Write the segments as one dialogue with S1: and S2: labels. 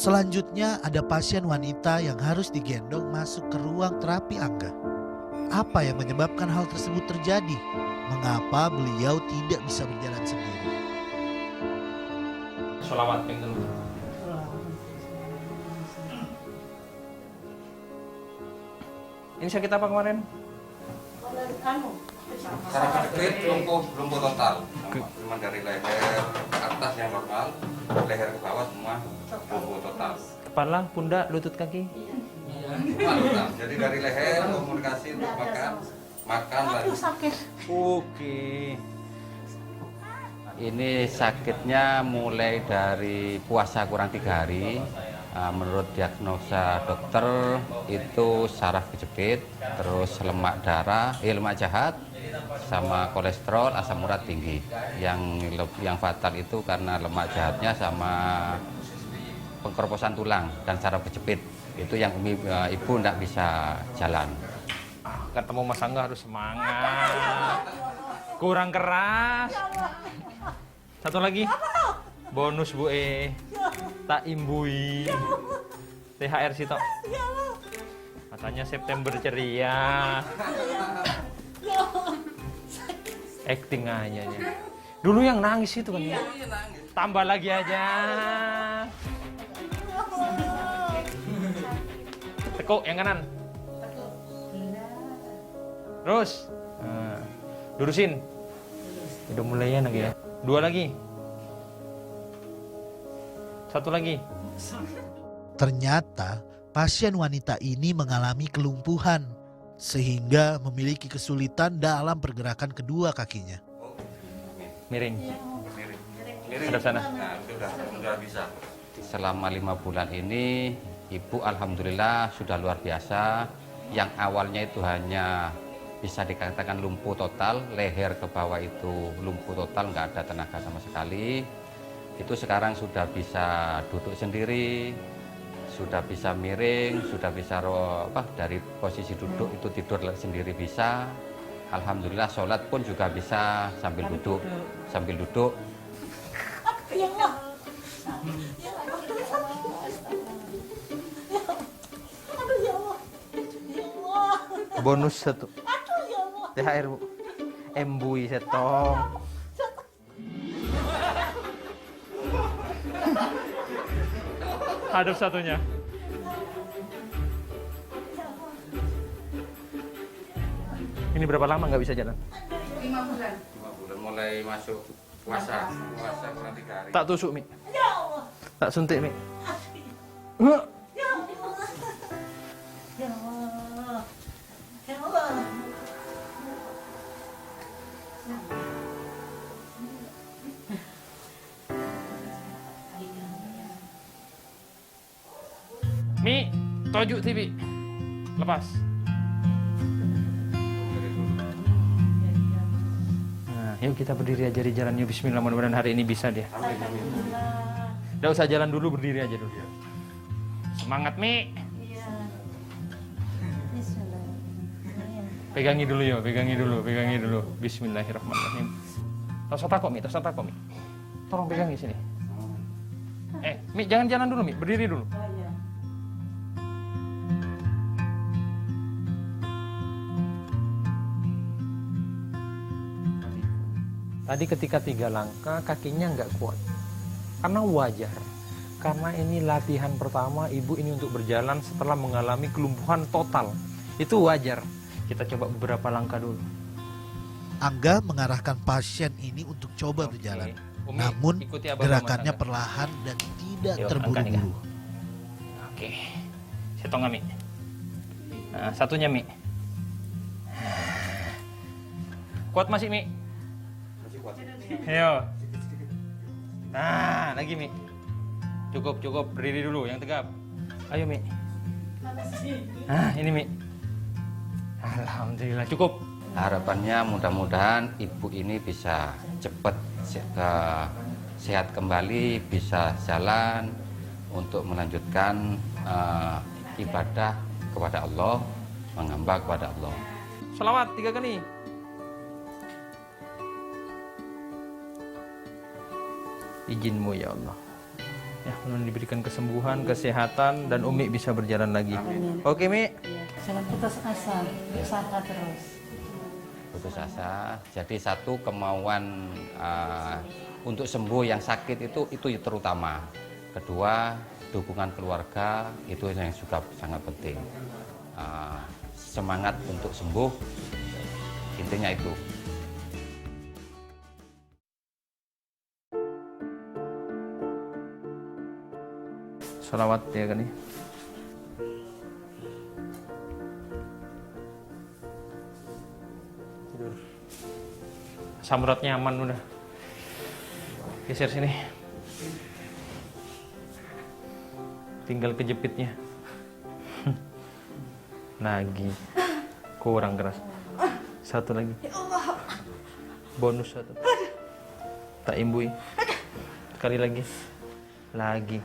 S1: Selanjutnya ada pasien wanita yang harus digendong masuk ke ruang terapi Angga. Apa yang menyebabkan hal tersebut terjadi? Mengapa beliau tidak bisa berjalan sendiri?
S2: Sholawat ping telu. Ini sakit apa kemarin?
S3: Saraf kejepit, lumpuh total. Cuma dari leher ke atas yang normal, leher ke bawah semua lumpuh total.
S2: Kepala, pundak, lutut, kaki.
S3: Total. Jadi dari leher komunikasi untuk makan lagi.
S2: Oke.
S4: Ini sakitnya mulai dari puasa kurang 3 hari. Menurut diagnosa dokter itu saraf kejepit, terus lemak darah, lemak jahat, sama kolesterol, asam urat tinggi. Yang fatal itu karena lemak jahatnya sama pengkorposan tulang dan saraf kejepit. Itu yang ibu tidak bisa jalan.
S2: Ketemu Mas Angga harus semangat. Kurang keras. Satu lagi. Bonus Bu tak imbui. THR sih tok. Katanya September ceria. Acting aja ya. Dulu yang nangis itu kan ya. Tambah lagi aja. Tekuk yang kanan. Terus. Nah, lurusin. Udah mulai ya lagi ya. 2 lagi. 1 lagi.
S1: Ternyata pasien wanita ini mengalami kelumpuhan sehingga memiliki kesulitan dalam pergerakan kedua kakinya.
S2: Miring.
S3: Miring.
S2: Hadap sana.
S3: Nah, sudah bisa.
S4: Selama 5 bulan ini ibu alhamdulillah sudah luar biasa. Yang awalnya itu hanya bisa dikatakan lumpuh total, leher ke bawah itu lumpuh total, nggak ada tenaga sama sekali. Itu sekarang sudah bisa duduk sendiri, sudah bisa miring, sudah bisa dari posisi duduk itu tidur sendiri bisa. Alhamdulillah sholat pun juga bisa sambil duduk.
S2: Bonus 1. THR Bu. Embui setong. Hadap satunya. Ini berapa lama nggak bisa jalan?
S3: 5 bulan mulai masuk puasa kurang 3 hari.
S2: Tak tusuk Mi. Tak suntik Mi. Mi, tojuk TV. Lepas. Nah, yuk kita berdiri aja di jalan. Yuk bismillah, mudah-mudahan hari ini bisa dia. Nggak usah jalan dulu, berdiri aja dulu. Semangat Mi. Pegangi dulu ya, pegangi dulu. Bismillahirrahmanirrahim. Tas takut Mi. Tolong pegangi sini. Mi jangan jalan dulu Mi, berdiri dulu. Tadi ketika 3 langkah kakinya nggak kuat. Karena wajar. Karena ini latihan pertama ibu ini untuk berjalan setelah mengalami kelumpuhan total. Itu wajar. Kita coba beberapa langkah dulu.
S1: Angga mengarahkan pasien ini untuk coba berjalan. Namun gerakannya perlahan dan tidak terburu-buru.
S2: Oke. Setongah Mi. Nah, satunya Mi. Kuat masih Mi? Ayo. Nah, lagi Mi. Cukup, berdiri dulu yang tegap. Ayo Mi. Nah, ini Mi. Alhamdulillah cukup.
S4: Harapannya mudah-mudahan ibu ini bisa cepat sehat kembali, bisa jalan untuk melanjutkan ibadah kepada Allah, mengambah kepada Allah.
S2: Sholawat 3 kali. Izinmu ya Allah. Ya, mudah diberikan kesembuhan, kesehatan, dan Umi bisa berjalan lagi.
S5: Amin.
S2: Oke, Mi.
S5: Ya, jangan putus asa, usaha terus.
S4: Putus asa. Jadi satu kemauan untuk sembuh yang sakit itu terutama. Kedua, dukungan keluarga itu yang juga sangat penting. Semangat untuk sembuh, intinya itu.
S2: Salawat ya kan nih. Tidur. Samrat nyaman udah. Geser sini. Tinggal kejepitnya. Lagi. Kurang keras. Satu lagi. Bonus satu. Tak imbui. Sekali lagi. Lagi.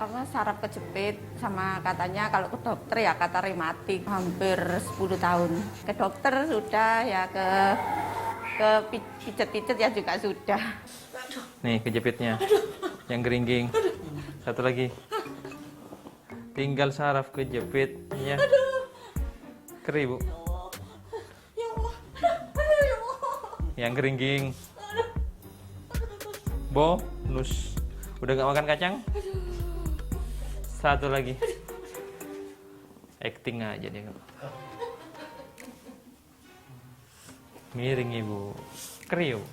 S6: Karena saraf kejepit sama katanya kalau ke dokter ya kata rematik hampir 10 tahun. Ke dokter sudah ya ke pijet-pijet ya juga sudah.
S2: Nih kejepitnya. Yang geringking. Satu lagi. Tinggal saraf kejepit ya. Keri, Bu. Yang geringking. Bonus. Udah gak makan kacang? Satu lagi. Acting aja dia. Miring Ibu. Kriuk.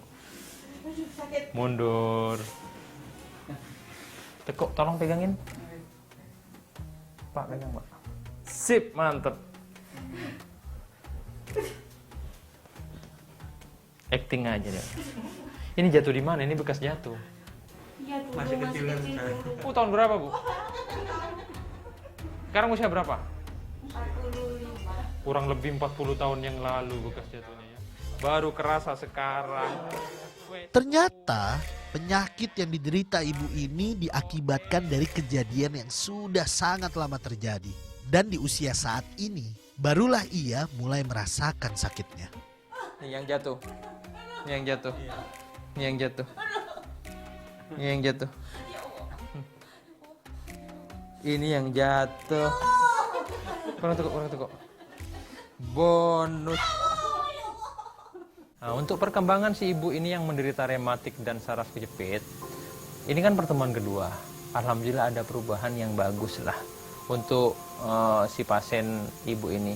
S2: Mundur. Tekuk, tolong pegangin. Pak, pegang, Pak. Sip, mantep. Acting aja dia. Ini jatuh di mana? Ini bekas jatuh.
S5: Iya dulu,
S2: Masih kecil kan
S5: dulu.
S2: Tahun berapa, Bu? Sekarang usia berapa?
S5: 45.
S2: Kurang lebih 40 tahun yang lalu bekas jatuhnya ya. Baru kerasa sekarang.
S1: Ternyata penyakit yang diderita ibu ini diakibatkan dari kejadian yang sudah sangat lama terjadi. Dan di usia saat ini, barulah ia mulai merasakan sakitnya.
S2: Ini yang jatuh. Ini yang jatuh. Ini yang jatuh. Ini yang jatuh. Ini yang jatuh. Kurang tukuk. Bonus. Nah, untuk perkembangan si ibu ini yang menderita rematik dan saraf kejepit, ini kan pertemuan kedua. Alhamdulillah ada perubahan yang bagus lah untuk si pasien ibu ini.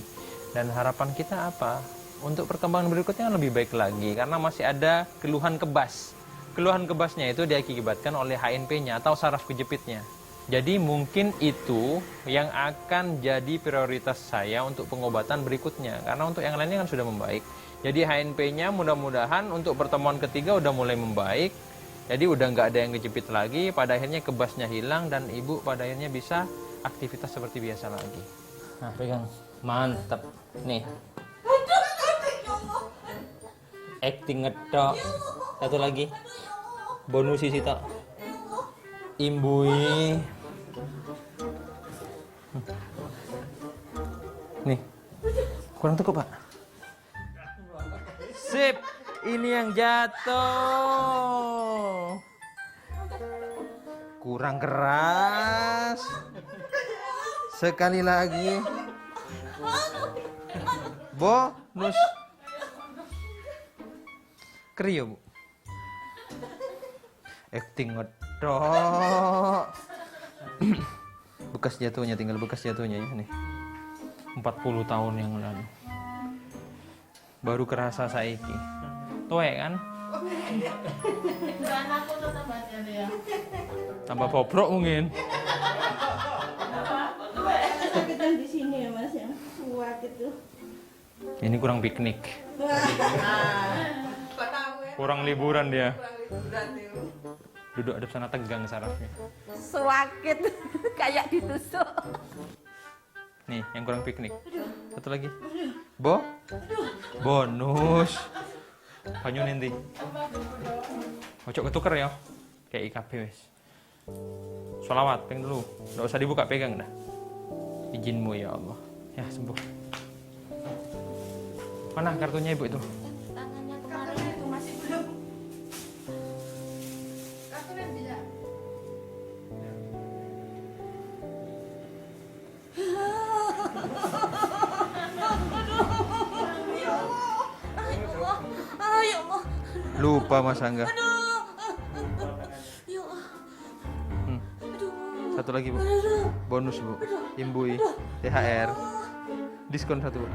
S2: Dan harapan kita apa? Untuk perkembangan berikutnya lebih baik lagi karena masih ada keluhan kebas. Keluhan kebasnya itu diakibatkan oleh HNP-nya atau saraf kejepitnya. Jadi mungkin itu yang akan jadi prioritas saya untuk pengobatan berikutnya. Karena untuk yang lainnya kan sudah membaik. Jadi HNP-nya mudah-mudahan untuk pertemuan ketiga udah mulai membaik. Jadi udah nggak ada yang kejepit lagi. Pada akhirnya kebasnya hilang dan ibu pada akhirnya bisa aktivitas seperti biasa lagi. Nah pegang. Mantap. Nih. Acting ngedok. Satu lagi. Bonus isi tak. Imbui. Nih. Kurang cukup, Pak. Sip. Ini yang jatuh. Kurang keras. Sekali lagi. Bonus. Krio, Bu. Acting ngedok. Bekas jatuhnya, tinggal bekas jatuhnya ya nih. 40 tahun yang lalu. Baru kerasa saiki. Tuwek kan? Tambah bobrok mungkin.
S5: Sakitan di sini ya Mas yang suat itu.
S2: Ini kurang piknik. Kurang liburan dia. Duduk adep sana tegang sarafnya.
S6: Sakit kayak ditusuk.
S2: Nih, yang kurang piknik. Satu lagi. Bonus. Banyu nanti. Ojo ketuker ya. Kayak IKB wes. Sholawat, peng dulu. Nggak usah dibuka, pegang dah. Izinmu ya Allah. Ya, sembuh. Mana kartunya ibu itu?
S6: Tangannya kemarin itu masih belum.
S2: Lupa Mas Angga.
S5: Ya Allah.
S2: Satu lagi Bu. Bonus Bu. Imbui. THR. Diskon 1 Bu.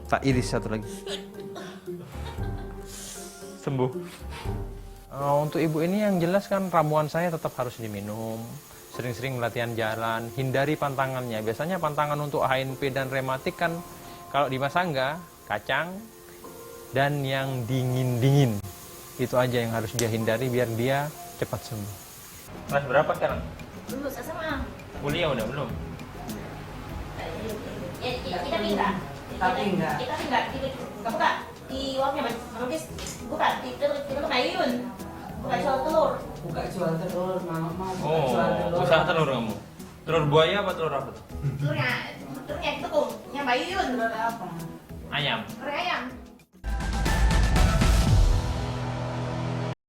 S2: Tak iris 1 lagi. Sembuh. Untuk ibu ini yang jelas kan ramuan saya tetap harus diminum. Sering-sering latihan jalan, hindari pantangannya. Biasanya pantangan untuk HNP dan rematik kan kalau di Mas Angga, kacang dan yang dingin-dingin. Itu aja yang harus dia hindari biar dia cepat sembuh. Kelas berapa sekarang?
S5: Lulus SMA.
S2: Kuliah udah belum?
S5: Kita pindah. Kita pindah. Kamu kak di uangnya habis bukan kita ke Mayun. Bukan jual telur.
S7: Buka jual telur, mau
S2: Oh,
S7: jual telur.
S2: usaha telur kamu. Telur buaya apa telur apa tuh?
S5: Telurnya itu tuh yang Mayun.
S7: Telur apa?
S2: Ayam.
S5: Telur ayam.